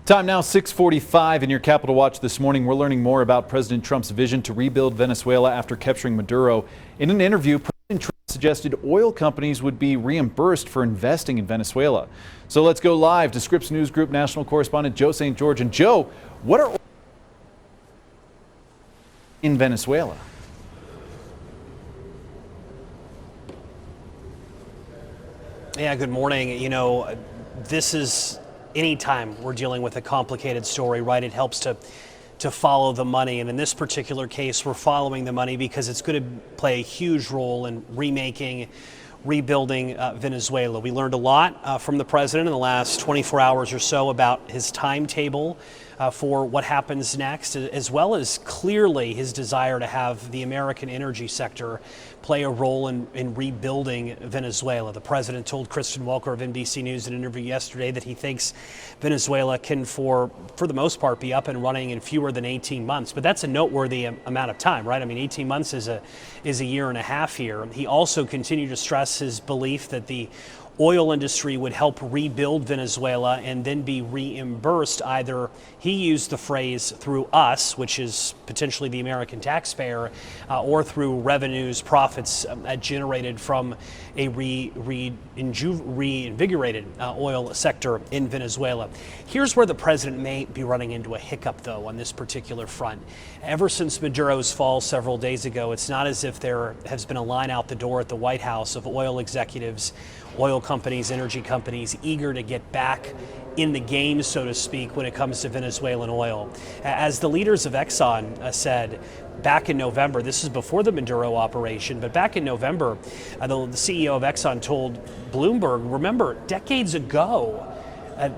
Time now 6:45 in your Capital Watch this morning. We're learning more about President Trump's vision to rebuild Venezuela after capturing Maduro. In an interview, President Trump suggested oil companies would be reimbursed for investing in Venezuela. So let's go live to Scripps News Group national correspondent Joe St. George. And Joe, what are in Venezuela? Yeah, good morning. This is anytime we're dealing with a complicated story, right? It helps to follow the money. And in this particular case, we're following the money because it's going to play a huge role in rebuilding Venezuela. We learned a lot from the president in the last 24 hours or so about his timetable for what happens next, as well as clearly his desire to have the American energy sector play a role in rebuilding Venezuela. The president told Kristen Welker of NBC News in an interview yesterday that he thinks Venezuela can, for the most part, be up and running in fewer than 18 months. But that's a noteworthy amount of time, right? I mean, 18 months is a year and a half here. He also continued to stress his belief that the oil industry would help rebuild Venezuela and then be reimbursed. Either he used the phrase through us, which is potentially the American taxpayer, or through revenues, profits generated from a reinvigorated oil sector in Venezuela. Here's where the president may be running into a hiccup, though, on this particular front. Ever since Maduro's fall several days ago, it's not as if there has been a line out the door at the White House of oil executives, oil companies, energy companies eager to get back in the game, so to speak, when it comes to Venezuelan oil. As the leaders of Exxon said back in November, this is before the Maduro operation, but back in November, the CEO of Exxon told Bloomberg, remember, decades ago,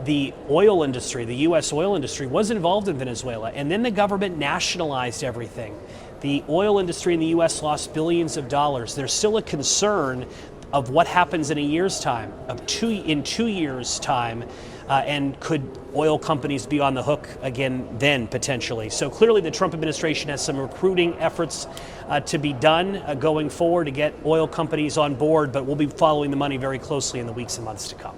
the oil industry, the U.S. oil industry, was involved in Venezuela, and then the government nationalized everything. The oil industry in the U.S. lost billions of dollars. There's still a concern of what happens in a year's time, in 2 years' time, and could oil companies be on the hook again then, potentially? So clearly the Trump administration has some recruiting efforts to be done going forward to get oil companies on board, but we'll be following the money very closely in the weeks and months to come.